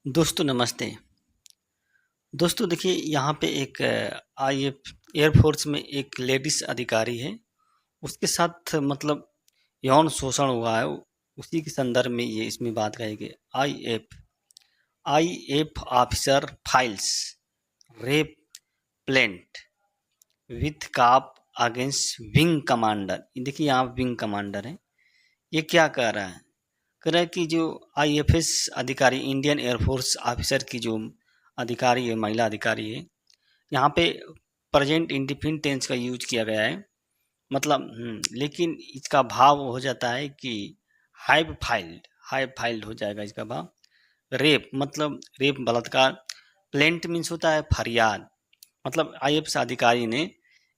दोस्तों नमस्ते। दोस्तों देखिए यहाँ पे एक आईएफ एयरफोर्स में एक लेडीज अधिकारी है। उसके साथ मतलब यौन शोषण हुआ है। उसी के संदर्भ में ये इसमें बात कही गई। If officer files rape plaint with cup against wing commander. देखिए यहाँ विंग कमांडर है। ये क्या कह रहा है? कह रहा है कि जो आईएफएस अधिकारी इंडियन एयरफोर्स ऑफिसर की जो अधिकारी है, महिला अधिकारी है, यहाँ पे प्रेजेंट इंडिफिनिट टेंस का यूज किया गया है। मतलब लेकिन इसका भाव हो जाता है कि हाइव फाइल्ड हो जाएगा इसका भाव। रेप मतलब रेप बलात्कार। प्लेंट मीन्स होता है फरियाद। मतलब आईएफएस अधिकारी ने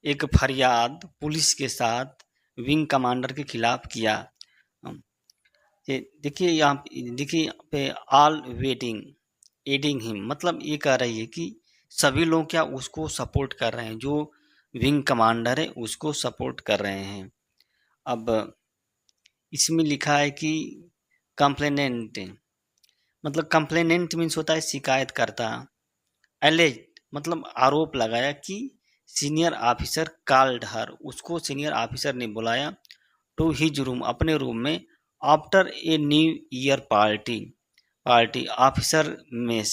एक फरियाद पुलिस के साथ विंग कमांडर के खिलाफ किया। ये देखिए यहाँ पे ऑल वेटिंग एडिंग हिम, मतलब ये कह रही है कि सभी लोग क्या उसको सपोर्ट कर रहे हैं, जो विंग कमांडर है उसको सपोर्ट कर रहे हैं। अब इसमें लिखा है कि कंप्लेनेंट, मतलब कंप्लेनेंट मीन्स होता है शिकायत करता। एलेज्ड मतलब आरोप लगाया कि सीनियर ऑफिसर कॉल्ड हर, उसको सीनियर ऑफिसर ने बुलाया टू हिज रूम, अपने रूम में, after a new year party officer mess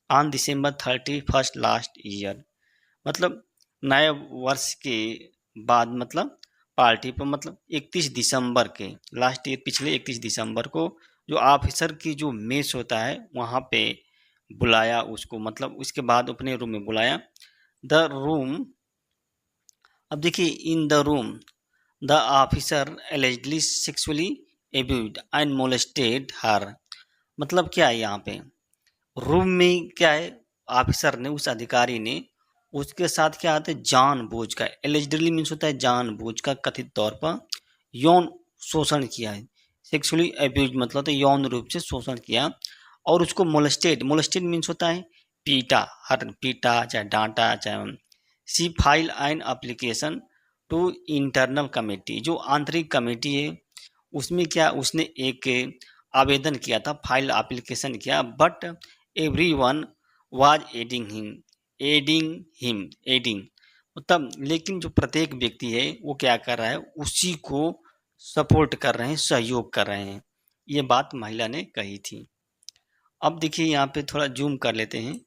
on December 31 last year. मतलब नए वर्ष के बाद, मतलब पार्टी पर, मतलब 31 दिसंबर के, लास्ट ईयर पिछले 31 दिसंबर को जो ऑफिसर की जो मेस होता है वहाँ पे बुलाया उसको, मतलब उसके बाद अपने रूम में बुलाया। द रूम, अब देखिए in the room the officer allegedly sexually abused and molested her. मतलब क्या है यहाँ पे? रूम में क्या है, ऑफिसर ने, उस अधिकारी ने उसके साथ क्या आते जानबूझ का, एलिजिडली मीन्स होता है जानबूझ का, कथित तौर पर यौन शोषण किया है। सेक्सुअली एब्यूज मतलब होता है यौन रूप से शोषण किया। और उसको मोलेस्टेड मीन्स होता है पीटा, हर पीटा चाहे डांटा चाहे। She file an application to internal committee, जो आंतरिक कमेटी है उसमें क्या उसने एक आवेदन किया था, फाइल एप्लीकेशन किया। बट एवरीवन वाज एडिंग मतलब, लेकिन जो प्रत्येक व्यक्ति है वो क्या कर रहा है, उसी को सपोर्ट कर रहे हैं, सहयोग कर रहे हैं। ये बात महिला ने कही थी। अब देखिए यहाँ पे थोड़ा जूम कर लेते हैं।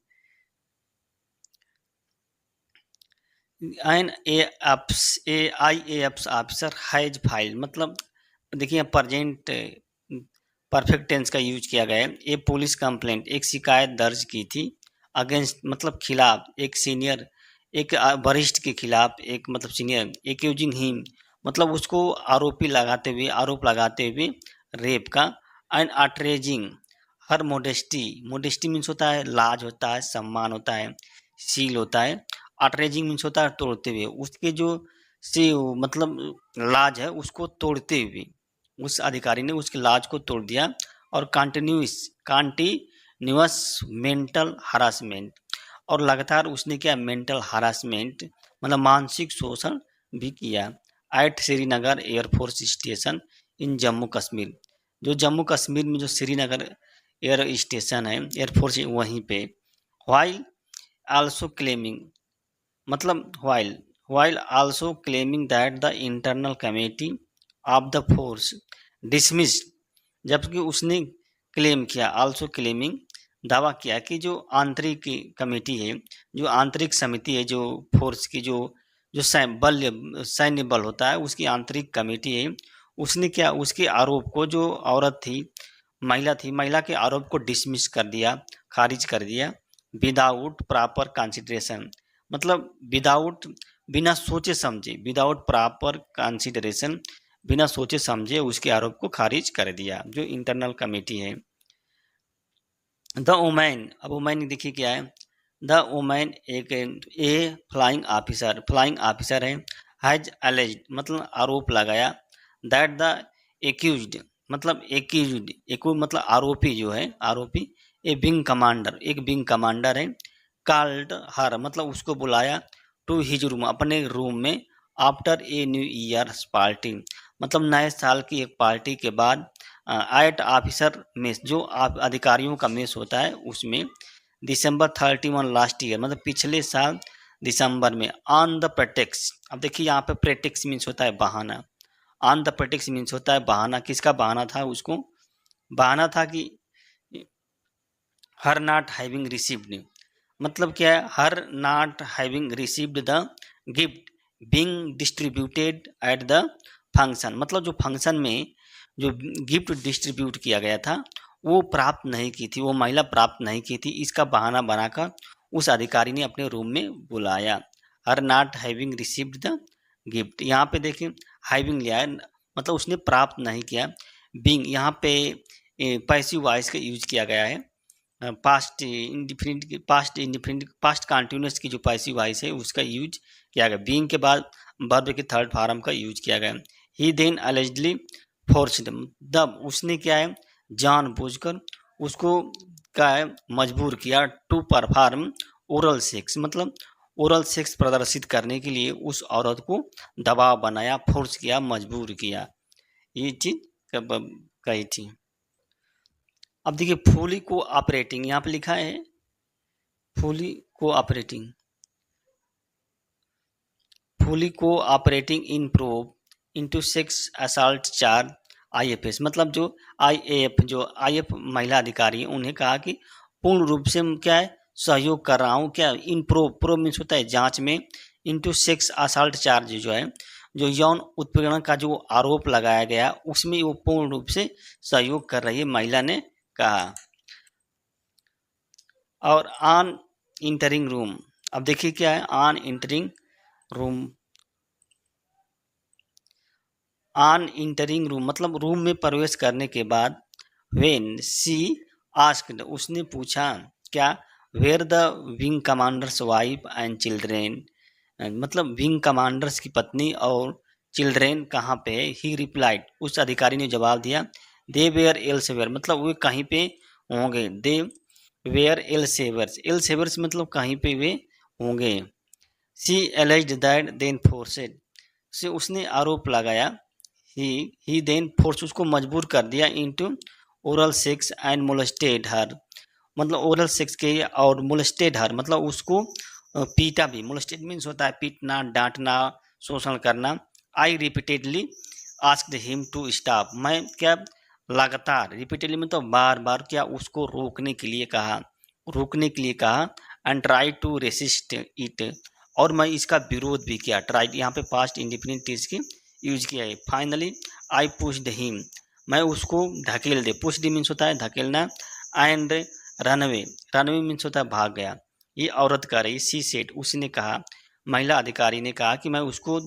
N A I F officer has file, मतलब देखिए प्रेजेंट परफेक्ट टेंस का यूज किया गया है। ए पुलिस कंप्लेंट, एक शिकायत दर्ज की थी। अगेंस्ट मतलब खिलाफ, एक सीनियर, एक वरिष्ठ के खिलाफ, एक मतलब सीनियर। एक्यूजिंग हिम मतलब उसको आरोप लगाते हुए रेप का। And outraging her modesty, modesty means होता है लाज होता है, सम्मान होता है, सील होता है। अट्रेजिंग मीन्स होता है तोड़ते हुए, उसके जो से मतलब लाज है उसको तोड़ते हुए उस अधिकारी ने उसकी लाज को तोड़ दिया। और कांटिन्यूअस मेंटल हरासमेंट, और लगातार उसने क्या मेंटल हरासमेंट मतलब मानसिक शोषण भी किया। At Srinagar air force station in Jammu Kashmir, जो जम्मू कश्मीर में जो श्रीनगर एयर स्टेशन है, एयरफोर्स वहीं पे। वाइल आल्सो क्लेमिंग, मतलब while also claiming that the internal committee of the force dismissed, जबकि उसने क्लेम किया, आल्सो क्लेमिंग दावा किया कि जो आंतरिक कमेटी है, जो आंतरिक समिति है, जो फोर्स की जो जो सैन्य बल होता है उसकी आंतरिक कमेटी है, उसने क्या उसके आरोप को, जो औरत थी, महिला के आरोप को डिसमिस कर दिया, खारिज कर दिया। विदाउट प्रॉपर कंसिडरेशन, मतलब बिना सोचे समझे, विदाउट प्रॉपर कंसिडरेशन, बिना सोचे समझे उसके आरोप को खारिज कर दिया, जो इंटरनल कमेटी है। द वुमेन, अब वुमेन देखिए क्या है। द वुमेन एक फ्लाइंग ऑफिसर है। हैज अलेज्ड मतलब आरोप लगाया। दैट द एक्यूज्ड मतलब आरोपी जो है, आरोपी एक विंग कमांडर है। कॉल्ड हर मतलब उसको बुलाया टू हिज रूम, अपने रूम में, after a new year party मतलब नए साल की एक पार्टी के बाद। एट ऑफिसर मेस, जो अधिकारियों का मेस होता है उसमें, December 31 लास्ट ईयर, मतलब पिछले साल दिसंबर में, ऑन द प्रटेक्स। अब देखिए यहाँ पे प्रेटेक्स मीन्स होता है बहाना, ऑन द प्रटेक्स मीन्स होता है बहाना। किसका बहाना था? उसको बहाना था कि हर नॉट हैविंग रिसीव्ड, मतलब क्या है? Her not having received the gift being distributed at the function, मतलब जो फंक्शन में जो गिफ्ट डिस्ट्रीब्यूट किया गया था वो प्राप्त नहीं की थी, वो महिला प्राप्त नहीं की थी। इसका बहाना बनाकर उस अधिकारी ने अपने रूम में बुलाया। Her not having received the gift, यहाँ पे देखिए हैविंग लिया है, मतलब उसने प्राप्त नहीं किया। बीइंग यहाँ पे पैसिव वॉइस का यूज किया गया है। पास्ट इंडिफिनिट, पास्ट कंटिन्यूअस की जो पैसिव वॉइस है उसका यूज किया गया। बीइंग के बाद वर्ब के थर्ड फॉर्म का यूज किया गया। ही देन अलेजली फोर्स्ड, दब उसने क्या है? जानबूझकर उसको क्या है? मजबूर किया। टू परफॉर्म ओरल सेक्स, मतलब ओरल सेक्स प्रदर्शित करने के लिए उस औरत को दबाव बनाया, फोर्स किया, मजबूर किया। ये चीज कही थी। अब देखिए फुली को ऑपरेटिंग, यहाँ पे लिखा है फुली को ऑपरेटिंग, फुली को ऑपरेटिंग इन prove into sex assault charge IFS, मतलब जो आईएएफ, जो आईएफ महिला अधिकारी है, उन्हें कहा कि पूर्ण रूप से क्या है? सहयोग कर रहा हूँ। क्या? इन प्रो, प्रो मीन्स होता है जांच में, इंटू सेक्स असॉल्ट चार्ज जो है, जो यौन उत्पीड़न का जो आरोप लगाया गया उसमें वो पूर्ण रूप से सहयोग कर रही है, महिला ने कहा। और ऑन इंटरिंग रूम, अब देखिए क्या है? On entering room, on entering room मतलब रूम में प्रवेश करने के बाद, व्हेन सी आस्क्ड, उसने पूछा क्या? Where the wing commanders wife and children, मतलब विंग कमांडर्स की पत्नी और चिल्ड्रेन कहाँ पे है? ही रिप्लाइड, उस अधिकारी ने जवाब दिया, दे वेयर एल्सवेयर, मतलब वे कहीं पे होंगे। दे वेयर एल्सवेयर्स, एल्सवेयर्स मतलब कहीं पे वे होंगे। सी एलेज्ड दैट देन फोर्सेड, से उसने आरोप लगाया, ही देन फोर्स, उसको मजबूर कर दिया, into oral sex and molested her, मतलब ओरल सेक्स के और मोलेस्टेड हर, मतलब उसको पीटा भी। मोलेस्टेड मीन्स होता है पीटना, डांटना, शोषण करना। I repeatedly asked him to stop, मैं क्या? लगातार, रिपीटेडली में तो बार बार क्या? उसको रोकने के लिए कहा, रोकने के लिए कहा। And try to resist it, और मैं इसका विरोध भी किया। ट्राई यहाँ पे पास्ट इंडिफिनिट टेंस की यूज किया है। फाइनली आई पुश्ड हिम, मैं उसको धकेल दे, पुश्ड मीन्स होता है धकेलना। एंड रनवे, रनवे मीन्स होता है भाग गया। ये औरत कह रही, सी सेड, उसने कहा, महिला अधिकारी ने कहा कि मैं उसको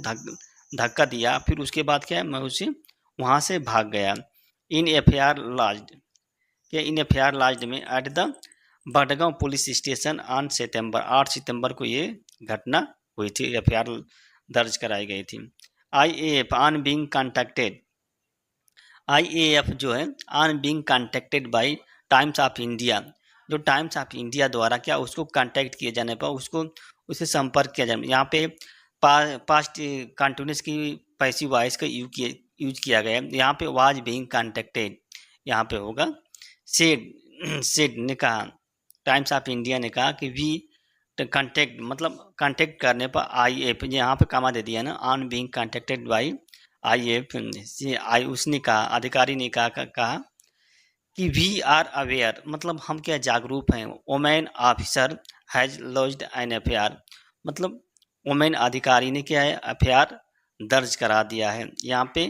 धक्का दिया, फिर उसके बाद क्या है? मैं उसे वहाँ से भाग गया। In F I R lodged, क्या? In F I R lodged में at the Badgaon police station on September, 8 सितंबर को ये घटना हुई थी, एफ आई आर दर्ज कराई गई थी। IAF on being contacted, IAF जो है on being contacted bye times of India, जो टाइम्स ऑफ इंडिया द्वारा क्या? उसको कांटेक्ट किए जाने पर, उसको उससे संपर्क किया जाए। यहाँ पे पास्ट कंटिन्यूअस की पैसिव वॉइस का यूज किया गया है। यहाँ पे वाज बीइंग कॉन्टेक्टेड, यहाँ पे होगा सेड, सेड ने कहा, टाइम्स ऑफ इंडिया ने कहा कि वी कांटेक्ट, मतलब कांटेक्ट करने पर आईएएफ, यहाँ पे कमा दे दिया ना, on being contacted by IAF से, आई उसने कहा, अधिकारी ने कहा कि वी आर अवेयर, मतलब हम क्या? जागरूक हैं। Women officer has lodged an F I R, मतलब वोमेन अधिकारी ने क्या है? एफ आई आर दर्ज करा दिया है। यहाँ पे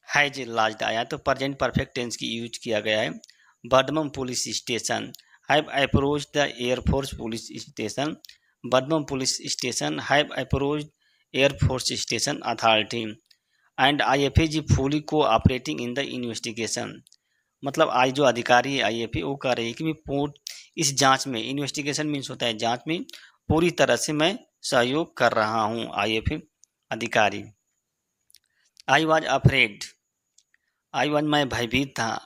हैज लॉज्ड आया तो प्रेजेंट परफेक्ट टेंस की यूज किया गया है। Budgam police station have approach the air force police station, Budgam police station have approach air force station authority, and IFA जी fully cooperating in the investigation, मतलब आई जो अधिकारी है आईएफए वो कह रही है कि मैं इस जांच में, इन्वेस्टिगेशन मीन्स होता है जांच में, पूरी तरह से मैं सहयोग कर रहा हूँ। आईएफए अधिकारी। I was afraid, I was, मैं भयभीत था।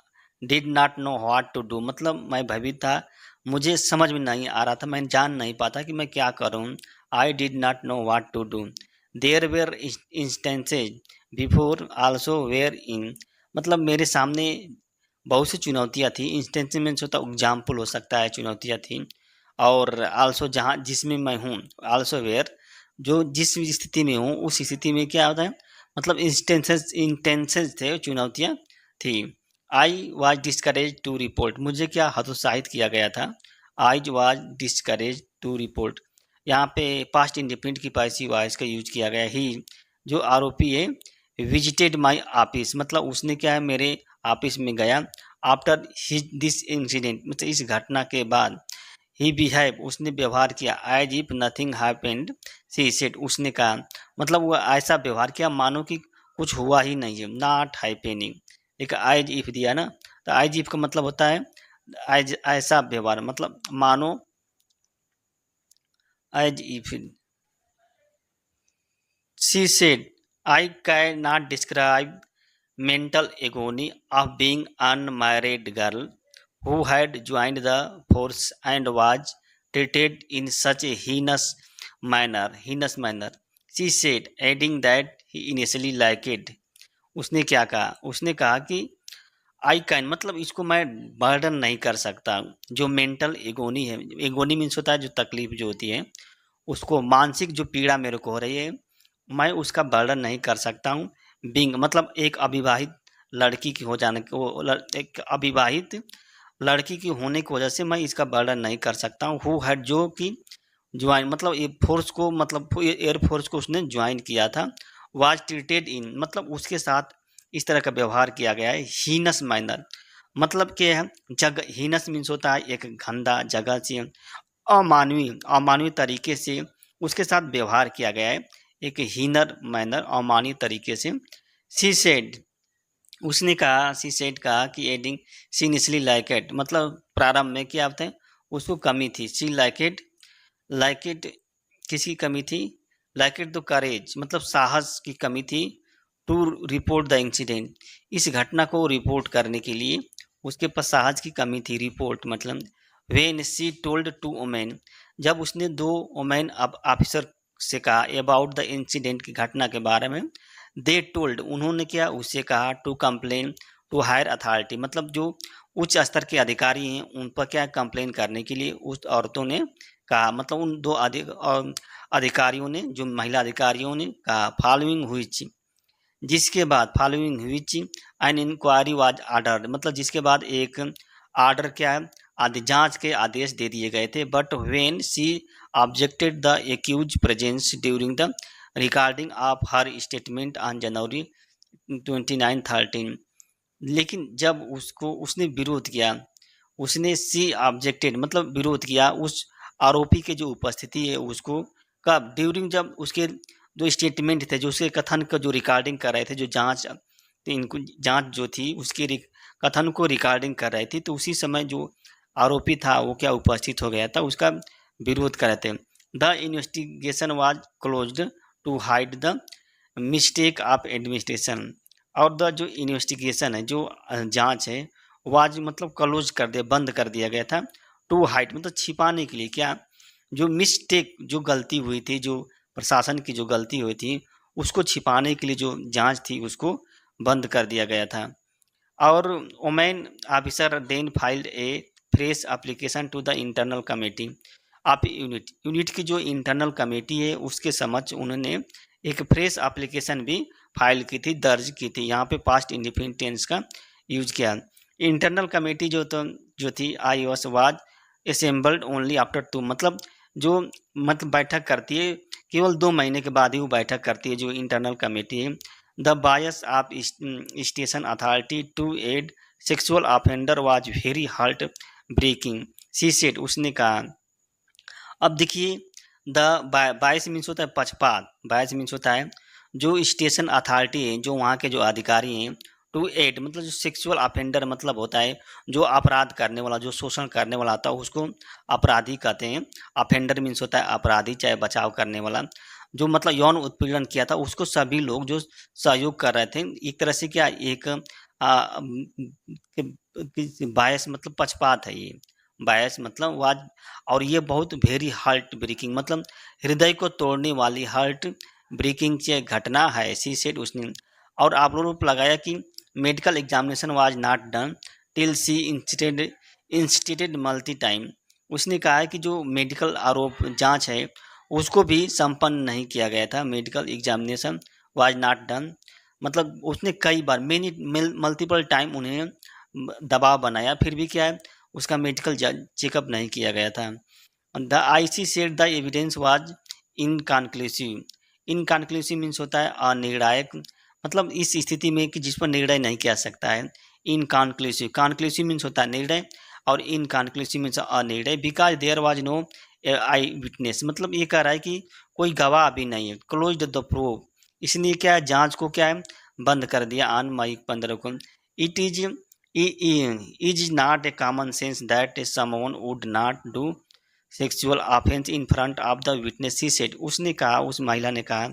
Did not know what to do, मतलब मैं भयभीत था, मुझे समझ में नहीं आ रहा था, मैं जान नहीं पाता कि मैं क्या करूँ। I did not know what to do. There were instances before also where in, मतलब मेरे सामने बहुत सी चुनौतियाँ थी। इंस्टेंस मीन्स होता एग्जाम्पल हो सकता है, चुनौतियाँ थी। और आल्सो जहाँ जिसमें मैं हूँ, आल्सो वेयर जो जिस स्थिति में हूँ उस स्थिति में क्या होता है, मतलब इंटेंसेस थे, चुनौतियाँ थी। I was discourage to report, मुझे क्या हतोत्साहित किया गया था। I was discourage to report, यहाँ पे पास्ट इंडेफिनिट की पैसिव वॉइस का यूज किया गया। ही जो आरोपी है विजिटेड माई ऑफिस, मतलब उसने क्या है मेरे ऑफिस में गया। आफ्टर दिस इंसिडेंट, मतलब इस घटना के बाद। ही बिहेव, उसने व्यवहार किया। As if nothing happened she said, उसने कहा, मतलब वो ऐसा व्यवहार किया मानो कि कुछ हुआ ही नहीं है। नॉट हैपेनिंग, एक एज इफ दिया ना, तो एज इफ का मतलब होता है एज, ऐसा व्यवहार, मतलब मानो, as if. She said, I cannot describe mental agony of being unmarried girl who had joined the force and was treated in such a heinous manner. She said, adding that he initially liked it. उसने क्या कहा, उसने कहा कि I can, मतलब इसको मैं burden नहीं कर सकता। जो मेंटल एगोनी है, एगोनी मीन्स होता है जो तकलीफ जो होती है, उसको मानसिक जो पीड़ा मेरे को हो रही है, मैं उसका वर्णन नहीं कर सकता हूँ। बिंग मतलब एक अविवाहित लड़की की हो जाने को, एक अविवाहित लड़की की होने की वजह से मैं इसका वर्णन नहीं कर सकता हूँ। हु हैड, जो कि ज्वाइन, मतलब ये फोर्स को, मतलब एयर फोर्स को उसने ज्वाइन किया था। वाज ट्रीटेड इन, मतलब उसके साथ इस तरह का व्यवहार किया गया है। हीनस माइनर, मतलब क्या है, जगह, हीनस मीन्स होता है एक गंदा जगह से, अमानवीय अमानवीय तरीके से उसके साथ व्यवहार किया गया है, एक हीनर मैनर, अमानवीय तरीके से। सी सेड, उसने कहा, सी सेड कहा कि adding she initially like it, मतलब प्रारंभ में क्या होता है, उसको कमी थी। सी लाइक इट किसकी कमी थी, लाइक इट द करेज, मतलब साहस की कमी थी। टू रिपोर्ट द इंसिडेंट, इस घटना को रिपोर्ट करने के लिए उसके पास साहस की कमी थी। रिपोर्ट मतलब when she told to women, जब उसने दो ओमेन अब ऑफिसर से कहा अबाउट द इंसिडेंट की घटना के बारे में। दे टोल्ड, उन्होंने क्या उसे कहा, to complain to higher authority, मतलब जो उच्च स्तर के अधिकारी हैं उन पर क्या कंप्लेन करने के लिए उस औरतों ने कहा, मतलब उन दो अधिकारियों ने, जो महिला अधिकारियों ने कहा। फॉलोइंग हुई, जिसके बाद following which an inquiry was order, मतलब जिसके बाद एक आर्डर क्या है, आदि जांच के आदेश दे दिए गए थे। But when she objected the accused presence during the recording of her statement on January 29, 13, लेकिन जब उसको उसने विरोध किया, उसने सी ऑब्जेक्टेड मतलब विरोध किया उस आरोपी के जो उपस्थिति है उसको, कब, ड्यूरिंग, जब उसके जो स्टेटमेंट थे, जो उसके कथन का जो रिकॉर्डिंग कर रहे थे, जो जांच, तो इनको जांच जो थी उसके कथन को रिकॉर्डिंग कर रहे थे, तो उसी समय जो आरोपी था वो क्या उपस्थित हो गया था, उसका विरोध कर रहे थे। The investigation was closed to hide the mistake of administration, और द जो इन्वेस्टिगेशन है, जो जांच है, वाज मतलब क्लोज कर दिया, बंद कर दिया गया था। टू हाइड मतलब छिपाने के लिए, क्या, जो मिस्टेक, जो गलती हुई थी, जो प्रशासन की जो गलती हुई थी उसको छिपाने के लिए जो जांच थी उसको बंद कर दिया गया था। और women officer then filed a fresh application to the internal committee of unit की जो इंटरनल कमेटी है उसके समक्ष उन्होंने एक फ्रेश एप्लीकेशन भी फाइल की थी, दर्ज की थी। यहाँ पे पास्ट इंडिफिनिट टेंस का यूज किया। इंटरनल कमेटी जो थी, I was assembled only after 2, मतलब जो मतलब बैठक करती है केवल 2 महीने के बाद ही वो बैठक करती है, जो इंटरनल कमेटी है। The bias of station authority to aid sexual offender was very heart breaking, she said, उसने कहा। अब देखिए, द बायस मीन्स होता है पक्षपात, बायस मीन्स होता है जो स्टेशन अथॉरिटी है, जो वहाँ के जो अधिकारी हैं, टू एड मतलब जो सेक्सुअल ऑफेंडर मतलब होता है जो अपराध करने वाला, जो शोषण करने वाला होता है उसको अपराधी कहते हैं। ऑफेंडर मीन्स होता है अपराधी, चाहे बचाव करने वाला। जो मतलब यौन उत्पीड़न किया था उसको सभी लोग जो सहयोग कर रहे थे, एक तरह से क्या, एक बायस मतलब पक्षपात है ये, बायस मतलब वाज। और ये बहुत वेरी हार्ट ब्रेकिंग मतलब हृदय को तोड़ने वाली हार्ट ब्रेकिंग घटना है, सी सेड, उसने। और आप लोगों ने लगाया कि medical examination was not done till she instituted multi time. उसने कहा है कि जो मेडिकल आरोप जांच है उसको भी संपन्न नहीं किया गया था। Medical examination was not done मतलब उसने कई बार मेनी मल्टीपल टाइम उन्हें दबाव बनाया, फिर भी क्या है उसका मेडिकल चेकअप नहीं किया गया था। The IC said the evidence was inconclusive. Inconclusive means होता है अनिर्णायक, मतलब इस स्थिति में कि जिस पर निर्णय नहीं किया सकता है। इनकन्क्लूसिव, कन्क्लूसिव मीन्स होता है निर्णय और इनकन्क्लूसिव मीन्स अनिर्णय। Because there was no eye witness, मतलब ये कह रहा है कि कोई गवाह अभी नहीं है। क्लोज द प्रूफ, इसलिए क्या है जांच को क्या है बंद कर दिया ऑन मई 15 को। It is not a common sense that someone would not do sexual offence in front of the witness C said. उसने कहा, उस महिला ने कहा,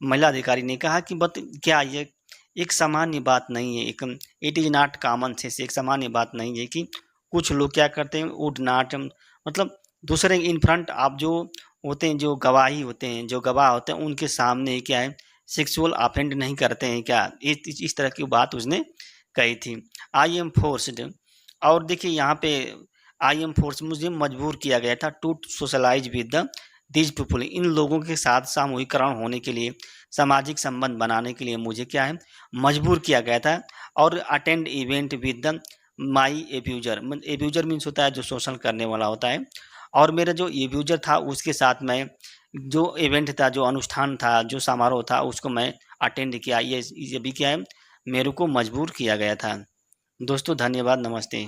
महिला अधिकारी ने कहा कि बट क्या ये एक सामान्य बात नहीं है, एक it is not common sense, एक सामान्य बात नहीं है कि कुछ लोग क्या करते हैं वुड नॉट मतलब दूसरे इन फ्रंट आप जो होते हैं, जो गवाही होते हैं, जो गवाह होते हैं उनके सामने क्या है सेक्सुअल ऑफेंड नहीं करते हैं क्या, इस तरह की बात उसने कही थी। आई एम फोर्स्ड, और देखिए यहाँ पे आई एम फोर्स मुझे मजबूर किया गया था to socialize with the these people, इन लोगों के साथ सामूहिकरण होने के लिए, सामाजिक संबंध बनाने के लिए मुझे क्या है मजबूर किया गया था। और attend event with the my abuser, abuser means होता है जो शोषण करने वाला होता है, और मेरा जो एब्यूजर था उसके साथ मैं जो इवेंट था, जो अनुष्ठान था, जो समारोह था उसको मैं अटेंड किया। ये भी क्या है मेरे को मजबूर किया गया था। दोस्तों धन्यवाद, नमस्ते।